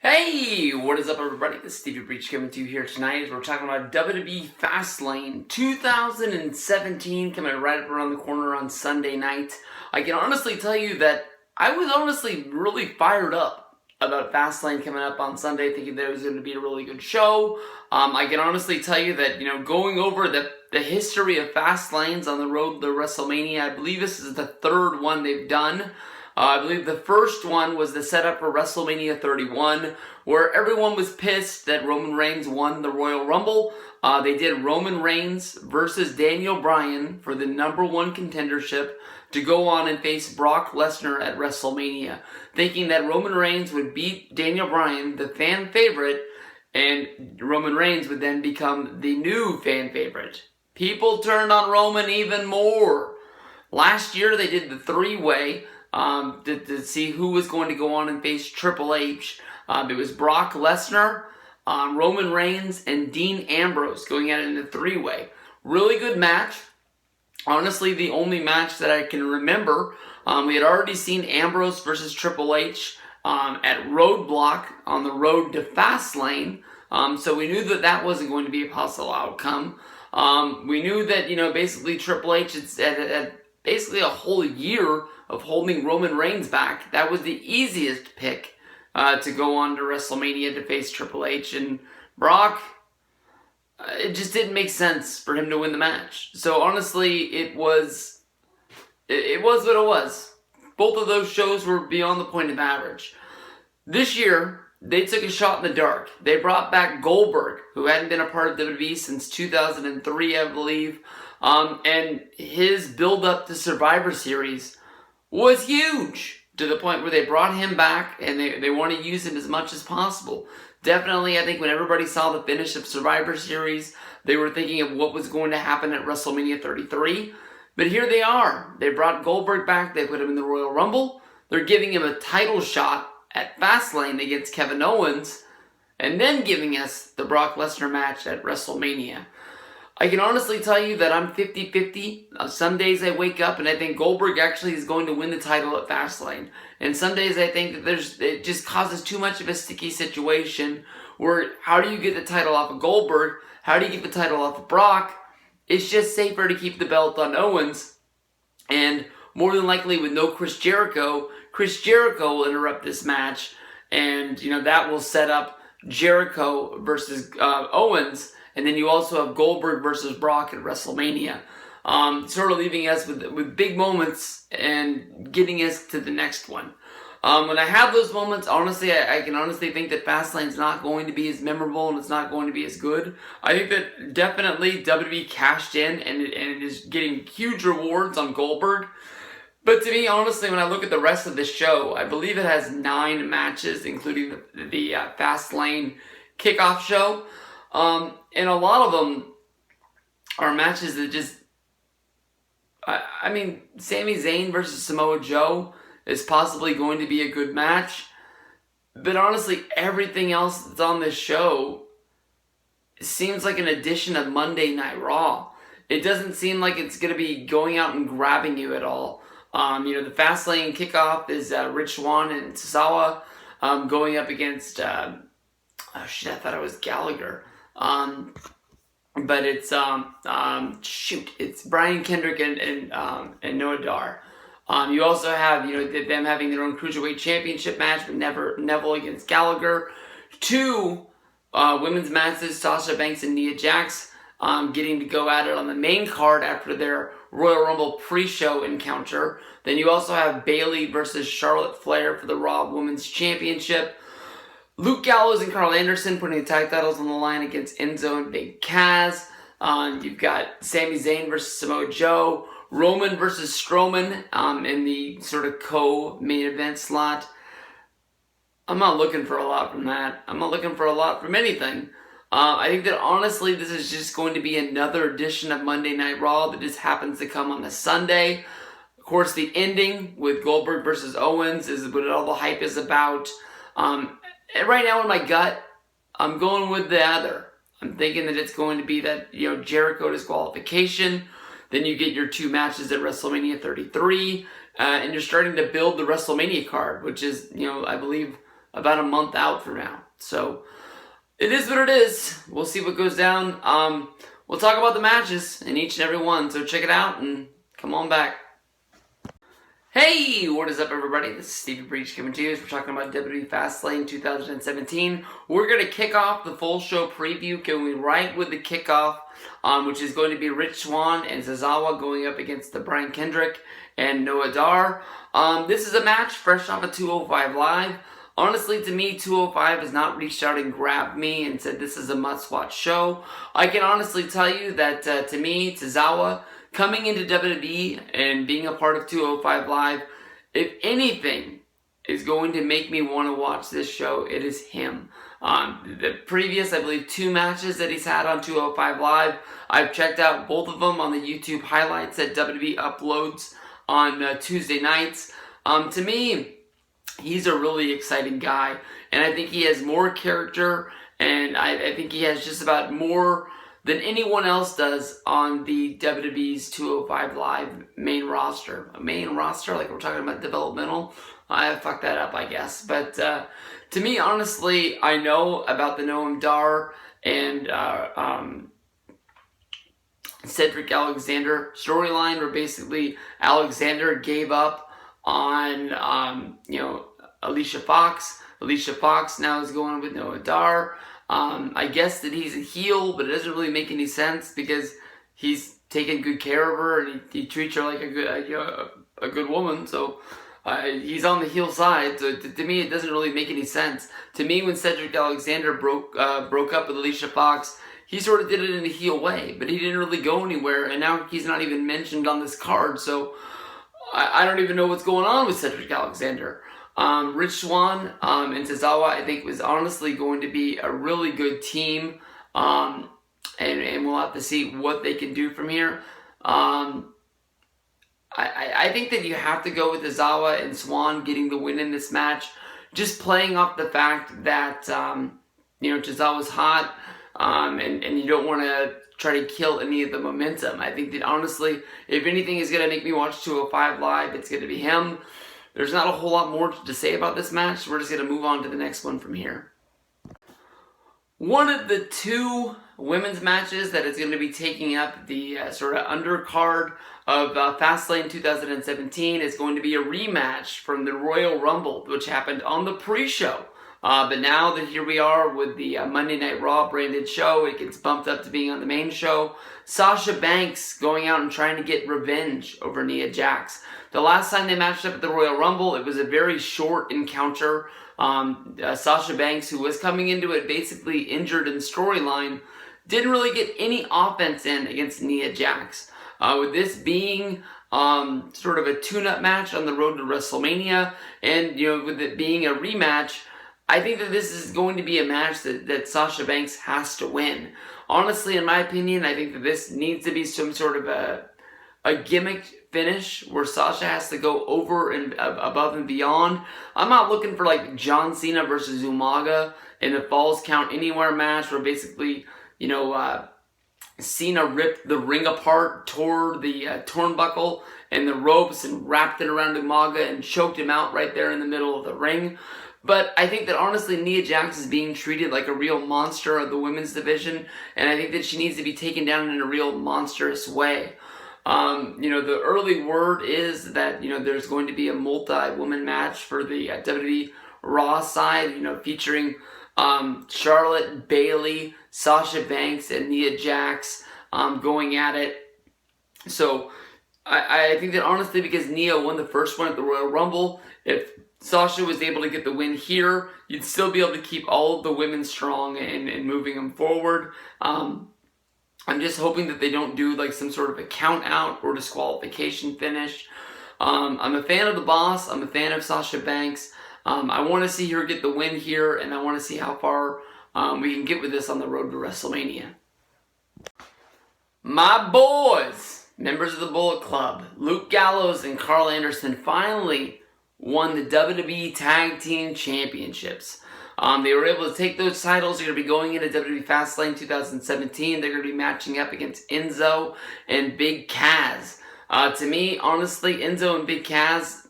Hey, what is up everybody? This is Stevie Breach coming to you here tonight as we're talking about WWE FASTLANE 2017 coming right up around the corner on Sunday night. I can honestly tell you that I was honestly really fired up about FASTLANE coming up on Sunday, thinking that it was going to be a really good show. I can honestly tell you that, going over the history of FASTLANEs on the road to WrestleMania, I believe this is the third one they've done. I believe the first one was the setup for WrestleMania 31, where everyone was pissed that Roman Reigns won the Royal Rumble. They did Roman Reigns versus Daniel Bryan for the #1 contendership to go on and face Brock Lesnar at WrestleMania, thinking that Roman Reigns would beat Daniel Bryan, the fan favorite, and Roman Reigns would then become the new fan favorite. People turned on Roman even more. Last year they did the three-way to see who was going to go on and face Triple H. It was Brock Lesnar, Roman Reigns, and Dean Ambrose going at it in a three-way. Really good match. Honestly, the only match that I can remember. We had already seen Ambrose versus Triple H at Roadblock on the road to Fastlane. So we knew that that wasn't going to be a possible outcome. We knew that, basically Triple H had basically a whole year of holding Roman Reigns back. That was the easiest pick to go on to WrestleMania to face Triple H. And Brock, it just didn't make sense for him to win the match. So honestly, it was what it was. Both of those shows were beyond the point of average. This year, they took a shot in the dark. They brought back Goldberg, who hadn't been a part of WWE since 2003, I believe. And his build-up to Survivor Series was huge, to the point where they brought him back and they want to use him as much as possible. Definitely, I think when everybody saw the finish of Survivor Series, they were thinking of what was going to happen at WrestleMania 33. But here they are. They brought Goldberg back. They put him in the Royal Rumble. They're giving him a title shot at Fastlane against Kevin Owens, and then giving us the Brock Lesnar match at WrestleMania. I can honestly tell you that I'm 50-50. Some days I wake up and I think Goldberg actually is going to win the title at Fastlane. And some days I think that it just causes too much of a sticky situation where how do you get the title off of Goldberg? How do you get the title off of Brock? It's just safer to keep the belt on Owens. And more than likely with no Chris Jericho will interrupt this match. And, that will set up Jericho versus Owens. And then you also have Goldberg versus Brock at WrestleMania. Sort of leaving us with big moments and getting us to the next one. When I have those moments, honestly, I can honestly think that Fastlane's not going to be as memorable and it's not going to be as good. I think that definitely WWE cashed in and it is getting huge rewards on Goldberg. But to me, honestly, when I look at the rest of the show, I believe it has 9 matches, including the Fastlane Kickoff show. And a lot of them are matches that just, Sami Zayn versus Samoa Joe is possibly going to be a good match. But honestly, everything else that's on this show seems like an addition of Monday Night Raw. It doesn't seem like it's going to be going out and grabbing you at all. The Fastlane Kickoff is Rich Swann and Tozawa going up against, I thought it was Gallagher. But it's it's Brian Kendrick and Noah Dar. You also have them having their own Cruiserweight Championship match with Neville against Gallagher. 2 women's matches, Sasha Banks and Nia Jax getting to go at it on the main card after their Royal Rumble pre-show encounter. Then you also have Bayley versus Charlotte Flair for the Raw Women's Championship. Luke Gallows and Carl Anderson putting the tag titles on the line against Enzo and Big Cass. You've got Sami Zayn versus Samoa Joe. Roman versus Strowman in the sort of co-main event slot. I'm not looking for a lot from that. I'm not looking for a lot from anything. I think that honestly this is just going to be another edition of Monday Night Raw that just happens to come on the Sunday. Of course, the ending with Goldberg versus Owens is what all the hype is about. And right now in my gut, I'm going with the other. I'm thinking that it's going to be that, Jericho disqualification. Then you get your 2 matches at WrestleMania 33. And you're starting to build the WrestleMania card, which is, I believe, about a month out from now. So it is what it is. We'll see what goes down. We'll talk about the matches in each and every one. So check it out and come on back. Hey, what is up, everybody? This is Stevie Breach coming to you as we're talking about WWE FASTLANE 2017. We're going to kick off the full show preview, going right with the kickoff, which is going to be Rich Swann and Tozawa going up against the Brian Kendrick and Noah Dar. This is a match fresh off of 205 Live. Honestly, to me, 205 has not reached out and grabbed me and said this is a must-watch show. I can honestly tell you that, to me, Tozawa, coming into WWE and being a part of 205 Live, if anything is going to make me want to watch this show, it is him. The previous, I believe, 2 matches that he's had on 205 Live, I've checked out both of them on the YouTube highlights that WWE uploads on Tuesday nights. To me, he's a really exciting guy, and I think he has more character, and I think he has just about more than anyone else does on the WWE's 205 Live main roster. A main roster, like we're talking about developmental. I fucked that up, I guess. But to me, honestly, I know about the Noam Dar and Cedric Alexander storyline, where basically Alexander gave up on Alicia Fox. Alicia Fox now is going with Noah Dar. I guess that he's a heel, but it doesn't really make any sense because he's taking good care of her and he treats her like a good woman. So he's on the heel side. So to me, it doesn't really make any sense. To me, when Cedric Alexander broke up with Alicia Fox, he sort of did it in a heel way, but he didn't really go anywhere. And now he's not even mentioned on this card. So I don't even know what's going on with Cedric Alexander. Rich Swann and Tozawa, I think, was honestly going to be a really good team, and we'll have to see what they can do from here. I think that you have to go with Tozawa and Swann getting the win in this match, just playing off the fact that Tozawa's hot, and you don't want to try to kill any of the momentum. I think that honestly, if anything is going to make me watch 205 Live, it's going to be him. There's not a whole lot more to say about this match. So we're just going to move on to the next one from here. One of the 2 women's matches that is going to be taking up the sort of undercard of Fastlane 2017 is going to be a rematch from the Royal Rumble, which happened on the pre-show. But now that here we are with the Monday Night Raw branded show, it gets bumped up to being on the main show. Sasha Banks going out and trying to get revenge over Nia Jax. The last time they matched up at the Royal Rumble, it was a very short encounter. Sasha Banks, who was coming into it basically injured in storyline, didn't really get any offense in against Nia Jax. With this being sort of a tune-up match on the road to WrestleMania, and with it being a rematch, I think that this is going to be a match that Sasha Banks has to win. Honestly, in my opinion, I think that this needs to be some sort of a gimmick finish where Sasha has to go over and above and beyond. I'm not looking for like John Cena versus Umaga in the Falls Count Anywhere match where basically, Cena ripped the ring apart, tore the turnbuckle and the ropes and wrapped it around Umaga and choked him out right there in the middle of the ring. But I think that honestly Nia Jax is being treated like a real monster of the women's division, and I think that she needs to be taken down in a real monstrous way. The early word is that, there's going to be a multi-woman match for the WWE Raw side, featuring Charlotte, Bayley, Sasha Banks, and Nia Jax going at it. So I think that honestly, because Nia won the first one at the Royal Rumble, if Sasha was able to get the win here, you'd still be able to keep all of the women strong and moving them forward. I'm just hoping that they don't do like some sort of a count out or disqualification finish. I'm a fan of the boss. I'm a fan of Sasha Banks. I want to see her get the win here, and I want to see how far we can get with this on the road to WrestleMania. My boys, members of the Bullet Club, Luke Gallows and Carl Anderson finally won the WWE Tag Team Championships. They were able to take those titles. They're going to be going into WWE FASTLANE 2017. They're going to be matching up against Enzo and Big Cass. To me, honestly, Enzo and Big Cass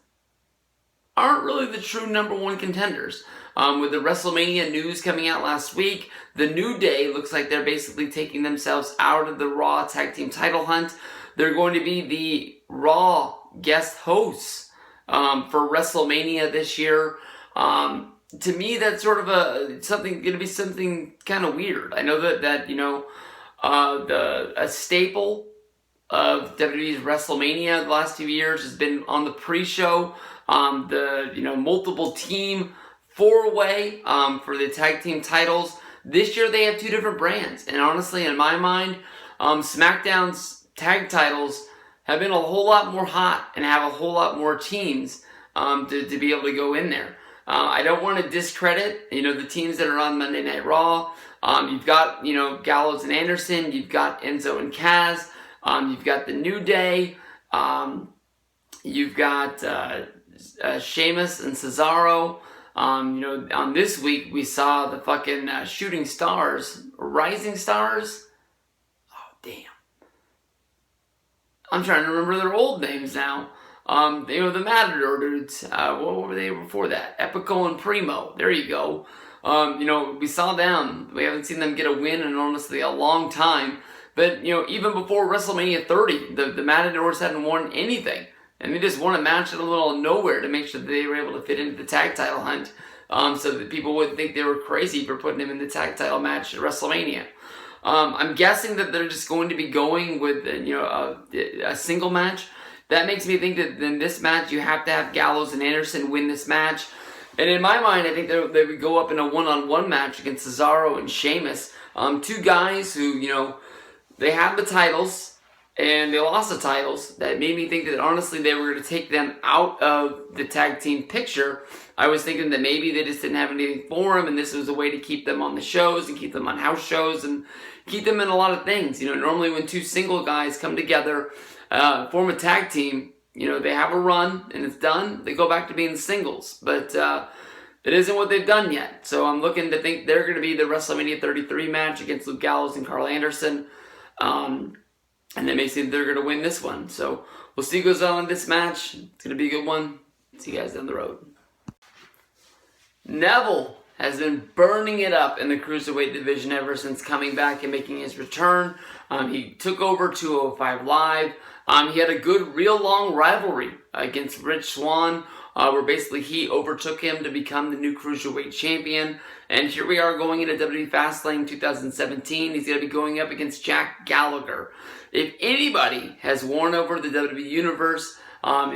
aren't really the true number 1 contenders. With the WrestleMania news coming out last week, the New Day looks like they're basically taking themselves out of the Raw Tag Team title hunt. They're going to be the Raw guest hosts for WrestleMania this year. To me, that's sort of going to be something kind of weird. I know that a staple of WWE's WrestleMania the last 2 years has been on the pre-show, the multiple team 4-way for the tag team titles. This year they have two different brands, and honestly, in my mind, SmackDown's tag titles have been a whole lot more hot and have a whole lot more teams to be able to go in there. I don't want to discredit the teams that are on Monday Night Raw. You've got Gallows and Anderson, you've got Enzo and Kaz, you've got the New Day, you've got Sheamus and Cesaro. On this week we saw the fucking Shooting Stars, Rising Stars. Oh damn! I'm trying to remember their old names now. The Matador dudes. What were they before that? Epico and Primo. There you go. We saw them. We haven't seen them get a win in honestly a long time. But, even before WrestleMania 30, the Matadors hadn't won anything. And they just won a match in a little nowhere to make sure that they were able to fit into the tag title hunt. So that people wouldn't think they were crazy for putting them in the tag title match at WrestleMania. I'm guessing that they're just going to be going with, a single match. That makes me think that in this match, you have to have Gallows and Anderson win this match. And in my mind, I think they would go up in a one-on-one match against Cesaro and Sheamus. Two guys who, they have the titles, and they lost the titles. That made me think that, honestly, they were going to take them out of the tag team picture. I was thinking that maybe they just didn't have anything for them, and this was a way to keep them on the shows and keep them on house shows and keep them in a lot of things. Normally when two single guys come together, form a tag team, they have a run and it's done. They go back to being singles, but it isn't what they've done yet. So I'm looking to think they're going to be the WrestleMania 33 match against Luke Gallows and Carl Anderson. And that makes me think they're going to win this one. So we'll see what goes on in this match. It's going to be a good one. See you guys down the road. Neville has been burning it up in the Cruiserweight division ever since coming back and making his return. He took over 205 Live. He had a good, real long rivalry against Rich Swann, where basically he overtook him to become the new Cruiserweight champion. And here we are going into WWE FASTLANE 2017. He's going to be going up against Jack Gallagher. If anybody has won over the WWE Universe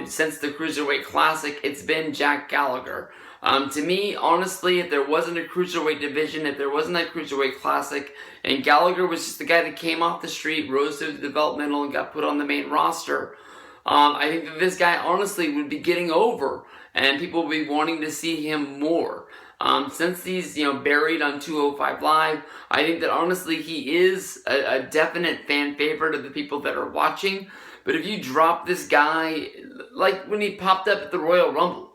since the Cruiserweight Classic, it's been Jack Gallagher. To me, honestly, if there wasn't a Cruiserweight division, if there wasn't that Cruiserweight Classic, and Gallagher was just the guy that came off the street, rose through the developmental, and got put on the main roster, I think that this guy, honestly, would be getting over, and people would be wanting to see him more. Since he's, buried on 205 Live, I think that, honestly, he is a definite fan favorite of the people that are watching. But if you drop this guy, like when he popped up at the Royal Rumble,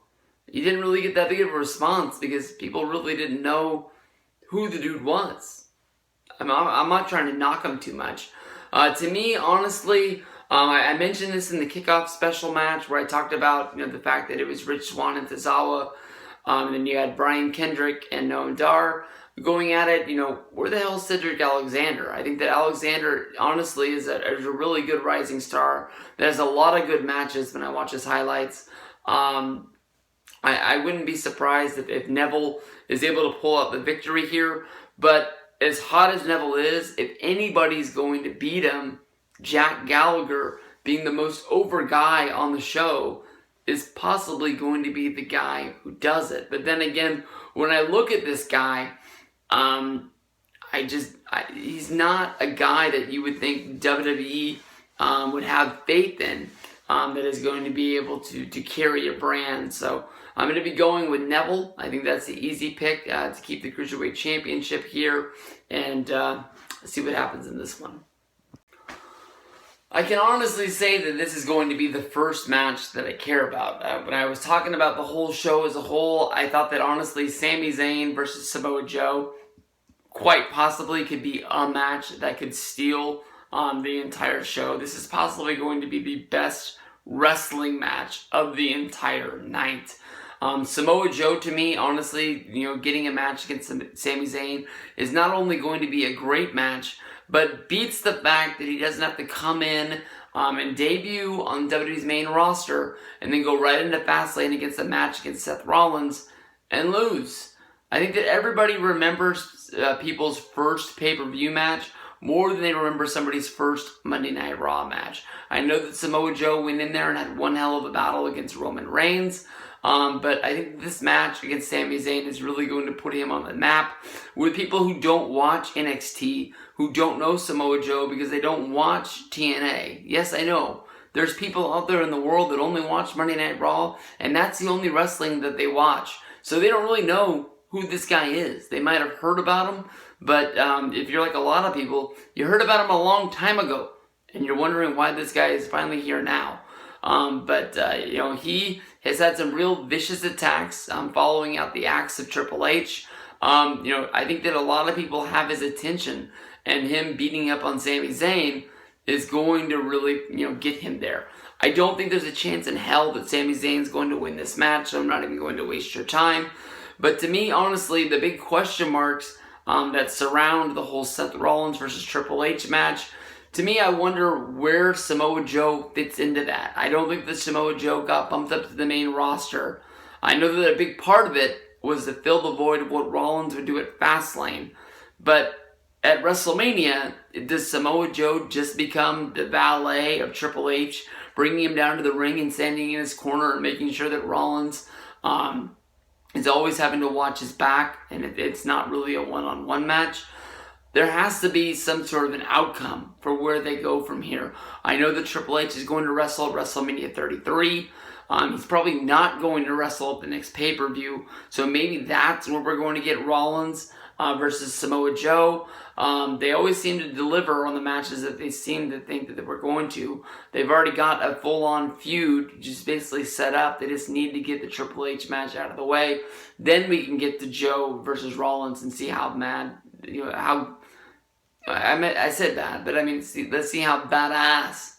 you didn't really get that big of a response because people really didn't know who the dude was. I'm not trying to knock him too much. To me, honestly, I mentioned this in the Kickoff special match where I talked about the fact that it was Rich Swann and Tozawa, and then you had Brian Kendrick and Noam Dar going at it. Where the hell is Cedric Alexander? I think that Alexander, honestly, is a really good rising star. There's a lot of good matches when I watch his highlights. I wouldn't be surprised if Neville is able to pull out the victory here. But as hot as Neville is, if anybody's going to beat him, Jack Gallagher, being the most over guy on the show, is possibly going to be the guy who does it. But then again, when I look at this guy, he's not a guy that you would think WWE would have faith in, that is going to be able to carry a brand. So I'm going to be going with Neville. I think that's the easy pick to keep the Cruiserweight Championship here, and see what happens in this one. I can honestly say that this is going to be the first match that I care about. When I was talking about the whole show as a whole, I thought that honestly Sami Zayn versus Samoa Joe quite possibly could be a match that could steal the entire show. This is possibly going to be the best wrestling match of the entire night. Samoa Joe, to me, honestly, getting a match against Sami Zayn is not only going to be a great match, but beats the fact that he doesn't have to come in and debut on WWE's main roster and then go right into Fastlane against a match against Seth Rollins and lose. I think that everybody remembers people's first pay-per-view match more than they remember somebody's first Monday Night Raw match. I know that Samoa Joe went in there and had one hell of a battle against Roman Reigns, but I think this match against Sami Zayn is really going to put him on the map with people who don't watch NXT, who don't know Samoa Joe because they don't watch TNA. Yes, I know. There's people out there in the world that only watch Monday Night Raw, and that's the only wrestling that they watch. So they don't really know who this guy is. They might have heard about him, but if you're like a lot of people, you heard about him a long time ago, and you're wondering why this guy is finally here now. He has had some real vicious attacks following out the acts of Triple H. I think that a lot of people have his attention, and him beating up on Sami Zayn is going to really, get him there. I don't think there's a chance in hell that Sami Zayn's going to win this match, so I'm not even going to waste your time. But to me, honestly, the big question marks that surround the whole Seth Rollins versus Triple H match, to me, I wonder where Samoa Joe fits into that. I don't think that Samoa Joe got bumped up to the main roster. I know that a big part of it was to fill the void of what Rollins would do at Fastlane. But at WrestleMania, does Samoa Joe just become the valet of Triple H, bringing him down to the ring and standing in his corner and making sure that Rollins is always having to watch his back and it's not really a one-on-one match? There has to be some sort of an outcome for where they go from here. I know that Triple H is going to wrestle at WrestleMania 33. He's probably not going to wrestle at the next pay-per-view. So maybe that's where we're going to get Rollins versus Samoa Joe. They always seem to deliver on the matches that they seem to think that we're going to. They've already got a full-on feud just basically set up. They just need to get the Triple H match out of the way. Then we can get to Joe versus Rollins and see how I said bad, but let's see how badass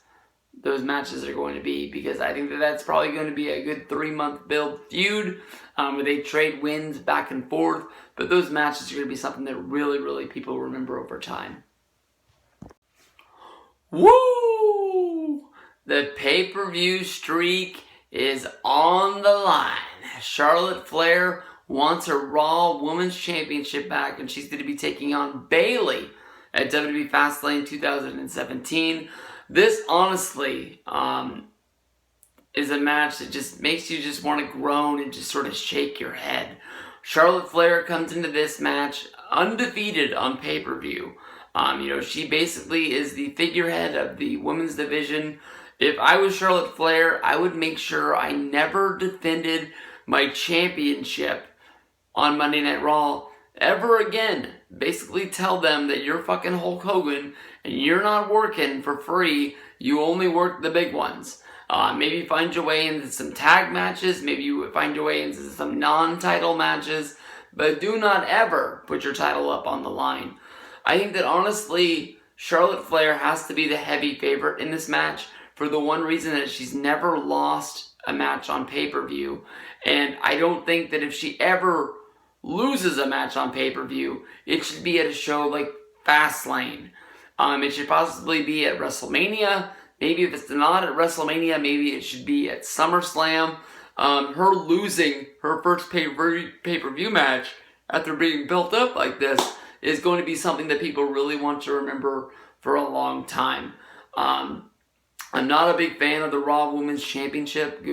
those matches are going to be, because I think that that's probably going to be a good 3-month build feud where they trade wins back and forth, but those matches are going to be something that really, really people remember over time. Woo! The pay-per-view streak is on the line. Charlotte Flair wants her Raw Women's Championship back, and she's going to be taking on Bayley at WWE FASTLANE 2017. This, honestly, is a match that just makes you just want to groan and just sort of shake your head. Charlotte Flair comes into this match undefeated on pay-per-view. She basically is the figurehead of the women's division. If I was Charlotte Flair, I would make sure I never defended my championship on Monday Night Raw ever again. Basically tell them that you're fucking Hulk Hogan and you're not working for free. You only work the big ones. Maybe find your way into some tag matches. Maybe you find your way into some non-title matches. But do not ever put your title up on the line. I think that honestly, Charlotte Flair has to be the heavy favorite in this match for the one reason that she's never lost a match on pay-per-view. And I don't think that if she ever loses a match on pay-per-view, it should be at a show like Fastlane. It should possibly be at WrestleMania. Maybe if it's not at WrestleMania, maybe it should be at SummerSlam. Her losing her first pay-per-view match after being built up like this is going to be something that people really want to remember for a long time. I'm not a big fan of the Raw Women's Championship,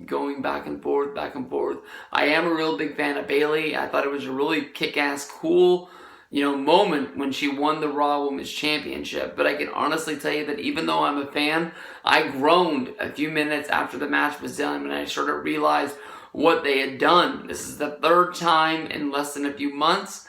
going back and forth. I am a real big fan of Bayley. I thought it was a really kick-ass, cool, moment when she won the Raw Women's Championship. But I can honestly tell you that even though I'm a fan, I groaned a few minutes after the match was done when I sort of realized what they had done. This is the third time in less than a few months,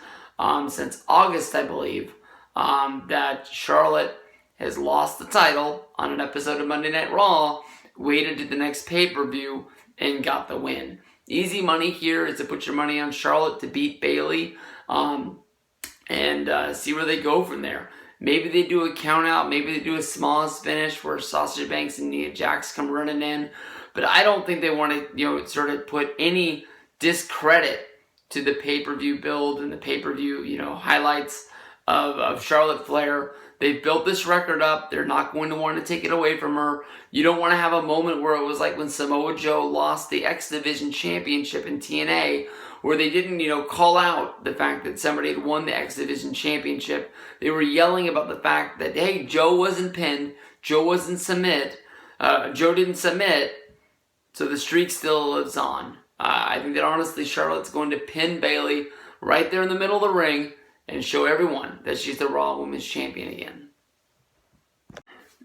since August, I believe, that Charlotte has lost the title on an episode of Monday Night Raw, waited to the next pay-per-view, and got the win. Easy money here is to put your money on Charlotte to beat Bayley, and see where they go from there. Maybe they do a count out, maybe they do a smallest finish where Sasha Banks and Nia Jax come running in. but I don't think they want to, sort of put any discredit to the pay-per-view build and the pay-per-view, highlights of Charlotte Flair. They've built this record up. They're not going to want to take it away from her. You don't want to have a moment where it was like when Samoa Joe lost the X Division Championship in TNA, where they didn't, call out the fact that somebody had won the X Division Championship. They were yelling about the fact that, hey, Joe wasn't pinned, Joe didn't submit, so the streak still lives on. I think that honestly Charlotte's going to pin Bayley right there in the middle of the ring and show everyone that she's the Raw Women's Champion again.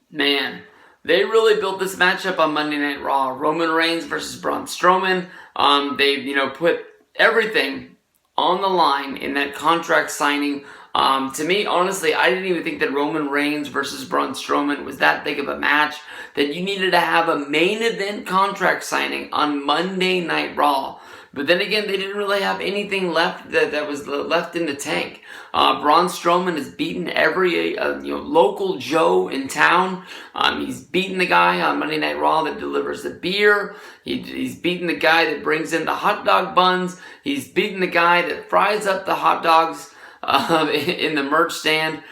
Man, they really built this matchup on Monday Night Raw. Roman Reigns versus Braun Strowman. They, put everything on the line in that contract signing. To me, honestly, I didn't even think that Roman Reigns versus Braun Strowman was that big of a match, that you needed to have a main event contract signing on Monday Night Raw. But then again, they didn't really have anything left that was left in the tank. Braun Strowman has beaten every local Joe in town. He's beaten the guy on Monday Night Raw that delivers the beer. He's beaten the guy that brings in the hot dog buns. He's beaten the guy that fries up the hot dogs in the merch stand.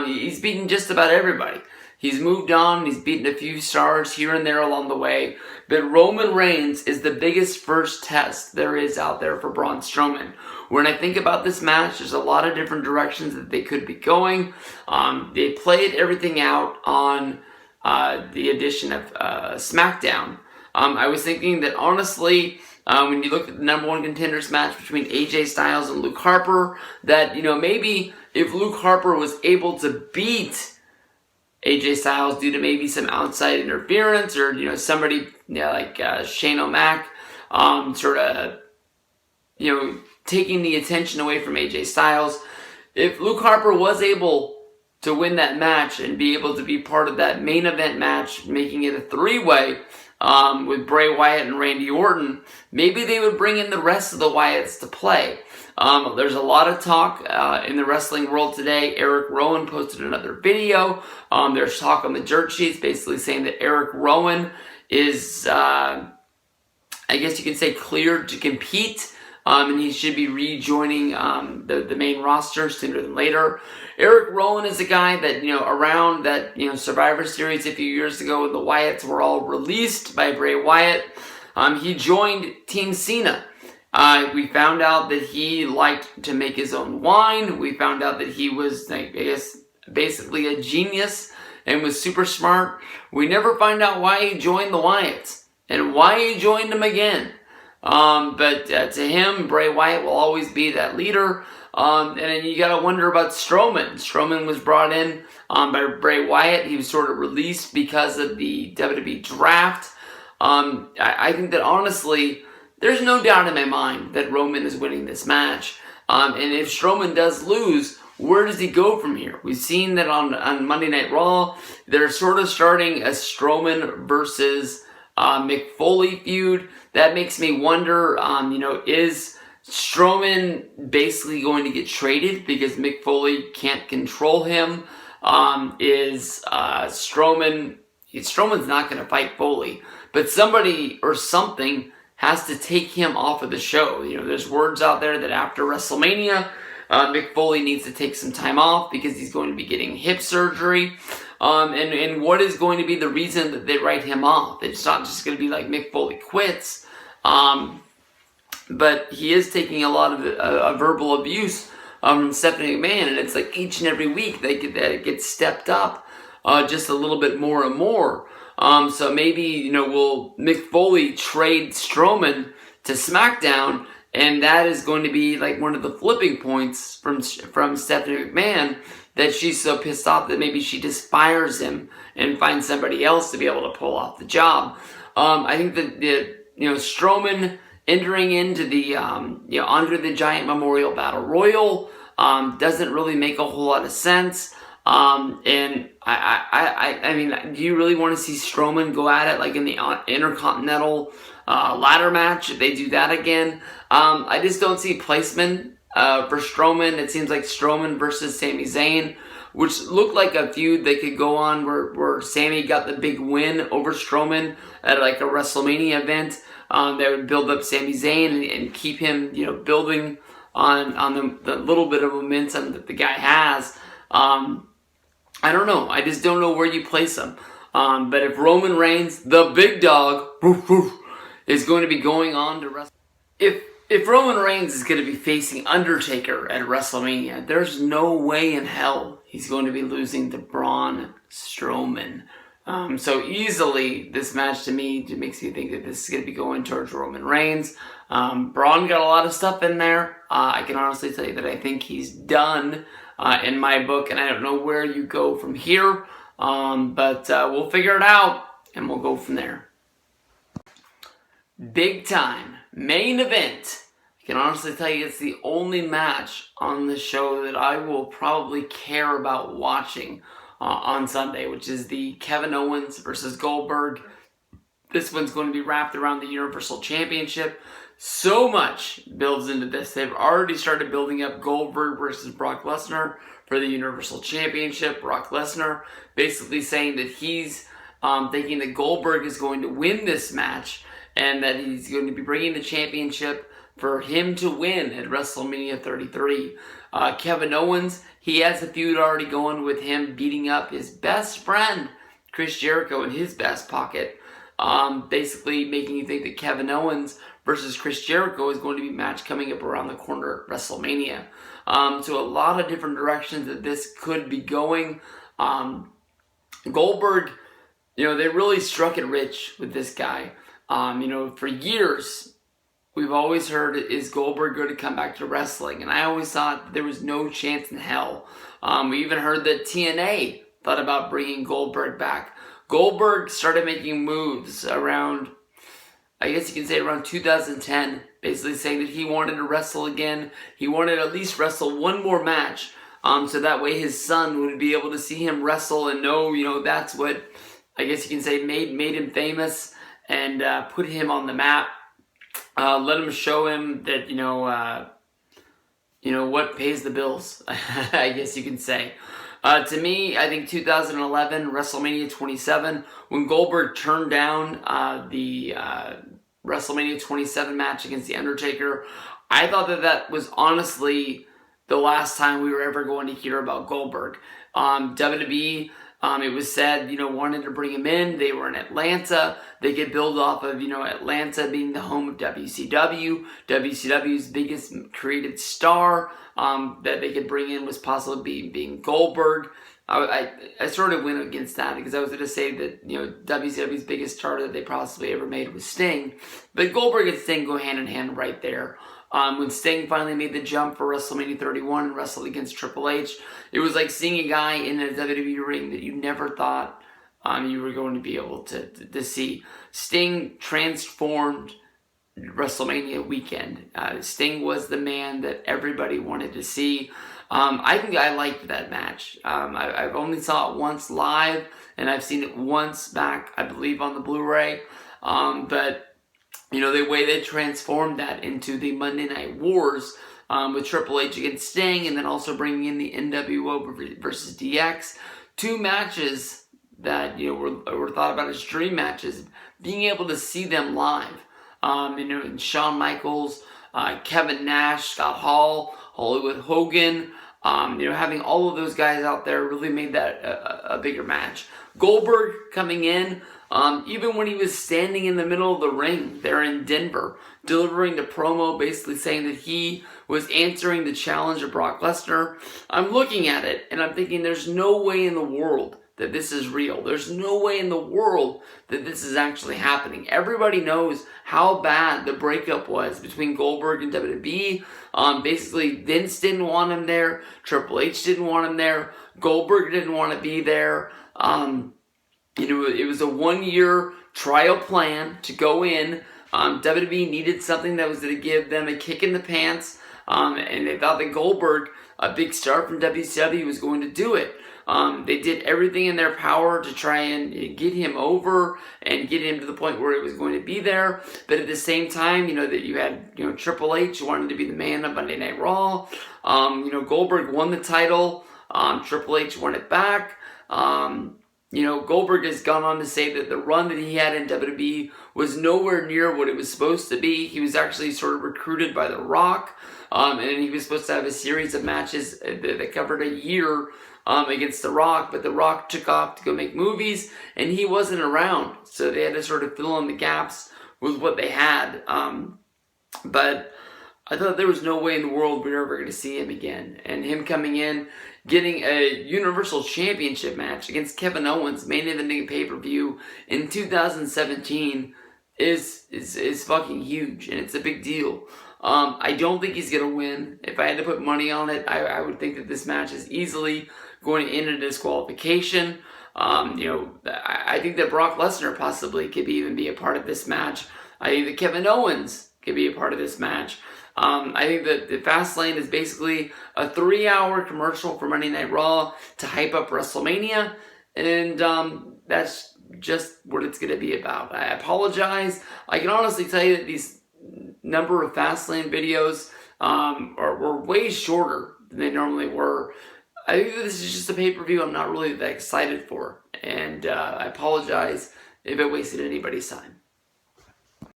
He's beaten just about everybody. He's moved on. He's beaten a few stars here and there along the way. But Roman Reigns is the biggest first test there is out there for Braun Strowman. When I think about this match, there's a lot of different directions that they could be going. They played everything out on the edition of SmackDown. I was thinking that honestly, when you look at the number one contenders match between AJ Styles and Luke Harper, that, maybe if Luke Harper was able to beat AJ Styles due to maybe some outside interference or, somebody like Shane O'Mac sort of, taking the attention away from AJ Styles. If Luke Harper was able to win that match and be able to be part of that main event match, making it a three-way with Bray Wyatt and Randy Orton, maybe they would bring in the rest of the Wyatts to play. There's a lot of talk in the wrestling world today. Eric Rowan posted another video. There's talk on the dirt sheets basically saying that Eric Rowan is, I guess you can say, cleared to compete, and he should be rejoining the main roster sooner than later. Eric Rowan is a guy that, around that, Survivor Series a few years ago when the Wyatts were all released by Bray Wyatt, he joined Team Cena. We found out that he liked to make his own wine. We found out that he was, I guess, basically a genius and was super smart. We never find out why he joined the Wyatts and why he joined them again. But to him, Bray Wyatt will always be that leader. And then you gotta wonder about Strowman. Strowman was brought in by Bray Wyatt. He was sort of released because of the WWE draft. I think that honestly, there's no doubt in my mind that Roman is winning this match. And if Strowman does lose, where does he go from here? We've seen that on Monday Night Raw, they're sort of starting a Strowman versus Mick Foley feud. That makes me wonder, is Strowman basically going to get traded because Mick Foley can't control him? Is Strowman's not going to fight Foley, but somebody or something has to take him off of the show. There's words out there that after WrestleMania, Mick Foley needs to take some time off because he's going to be getting hip surgery. And what is going to be the reason that they write him off? It's not just going to be like Mick Foley quits. But he is taking a lot of verbal abuse from Stephanie McMahon, and it's like each and every week that it gets stepped up just a little bit more and more. So maybe, will Mick Foley trade Strowman to SmackDown, and that is going to be like one of the flipping points from Stephanie McMahon, that she's so pissed off that maybe she just fires him and finds somebody else to be able to pull off the job. I think that Strowman entering into the Andre the Giant Memorial Battle Royal doesn't really make a whole lot of sense. And I mean, do you really want to see Strowman go at it like in the Intercontinental ladder match? If they do that again, I just don't see placement for Strowman. It seems like Strowman versus Sami Zayn, which looked like a feud that could go on where Sami got the big win over Strowman at like a WrestleMania event. That would build up Sami Zayn and keep him, building on the little bit of momentum that the guy has. I don't know. I just don't know where you place him. But if Roman Reigns, the big dog, is going to be going on to wrestle, if Roman Reigns is going to be facing Undertaker at WrestleMania, there's no way in hell he's going to be losing to Braun Strowman. So easily, this match to me makes me think that this is going to be going towards Roman Reigns. Braun got a lot of stuff in there. I can honestly tell you that I think he's done in my book, and I don't know where you go from here. But we'll figure it out, and we'll go from there. Big time main event. I can honestly tell you it's the only match on the show that I will probably care about watching on Sunday, which is the Kevin Owens versus Goldberg. This one's going to be wrapped around the Universal Championship. So much builds into this. They've already started building up Goldberg versus Brock Lesnar for the Universal Championship. Brock Lesnar basically saying that he's thinking that Goldberg is going to win this match and that he's going to be bringing the championship for him to win at WrestleMania 33. Kevin Owens, he has a feud already going with him beating up his best friend, Chris Jericho, in his best pocket. Basically making you think that Kevin Owens versus Chris Jericho is going to be a match coming up around the corner at WrestleMania. So a lot of different directions that this could be going. Goldberg, they really struck it rich with this guy. For years, we've always heard, is Goldberg going to come back to wrestling? And I always thought there was no chance in hell. We even heard that TNA thought about bringing Goldberg back. Goldberg started making moves around, I guess you can say around 2010, basically saying that he wanted to wrestle again. He wanted to at least wrestle one more match, so that way his son would be able to see him wrestle and know, that's what, I guess you can say, made him famous and put him on the map. Let him show him that, what pays the bills, I guess you can say. To me, I think 2011, WrestleMania 27, when Goldberg turned down the WrestleMania 27 match against The Undertaker, I thought that was honestly the last time we were ever going to hear about Goldberg. WWE, it was said, wanted to bring him in. They were in Atlanta. They could build off of, Atlanta being the home of WCW. WCW's biggest creative star that they could bring in was possibly being Goldberg. I sort of went against that because I was going to say that, WCW's biggest star that they possibly ever made was Sting. But Goldberg and Sting go hand in hand right there. When Sting finally made the jump for WrestleMania 31 and wrestled against Triple H, it was like seeing a guy in a WWE ring that you never thought you were going to be able to see. Sting transformed WrestleMania weekend. Sting was the man that everybody wanted to see. I think I liked that match. I've only saw it once live, and I've seen it once back, I believe, on the Blu-ray. But the way they transformed that into the Monday Night Wars with Triple H against Sting, and then also bringing in the NWO versus DX, two matches that were thought about as dream matches. Being able to see them live, and Shawn Michaels, Kevin Nash, Scott Hall, Hollywood Hogan, having all of those guys out there really made that a bigger match. Goldberg coming in. Even when he was standing in the middle of the ring there in Denver, delivering the promo, basically saying that he was answering the challenge of Brock Lesnar, I'm looking at it and I'm thinking there's no way in the world that this is real. There's no way in the world that this is actually happening. Everybody knows how bad the breakup was between Goldberg and WWE. Basically, Vince didn't want him there. Triple H didn't want him there. Goldberg didn't want to be there. It was a 1-year trial plan to go in. WWE needed something that was going to give them a kick in the pants. And they thought that Goldberg, a big star from WCW, was going to do it. They did everything in their power to try and get him over and get him to the point where he was going to be there. But at the same time, that you had, Triple H wanted to be the man of Monday Night Raw. Goldberg won the title. Triple H won it back. Goldberg has gone on to say that the run that he had in WWE was nowhere near what it was supposed to be. He was actually sort of recruited by The Rock, and he was supposed to have a series of matches that covered a year against The Rock, but The Rock took off to go make movies, and he wasn't around, so they had to sort of fill in the gaps with what they had. But I thought there was no way in the world we were ever going to see him again. And him coming in, getting a Universal Championship match against Kevin Owens, main eventing pay-per-view in 2017 is fucking huge, and it's a big deal. I don't think he's going to win. If I had to put money on it, I would think that this match is easily going to end in a disqualification. I think that Brock Lesnar possibly could even be a part of this match. I think that Kevin Owens could be a part of this match. I think that the Fastlane is basically a 3-hour commercial for Monday Night Raw to hype up WrestleMania, and that's just what it's going to be about. I apologize. I can honestly tell you that these number of Fastlane videos were way shorter than they normally were. I think that this is just a pay-per-view I'm not really that excited for, and I apologize if it wasted anybody's time.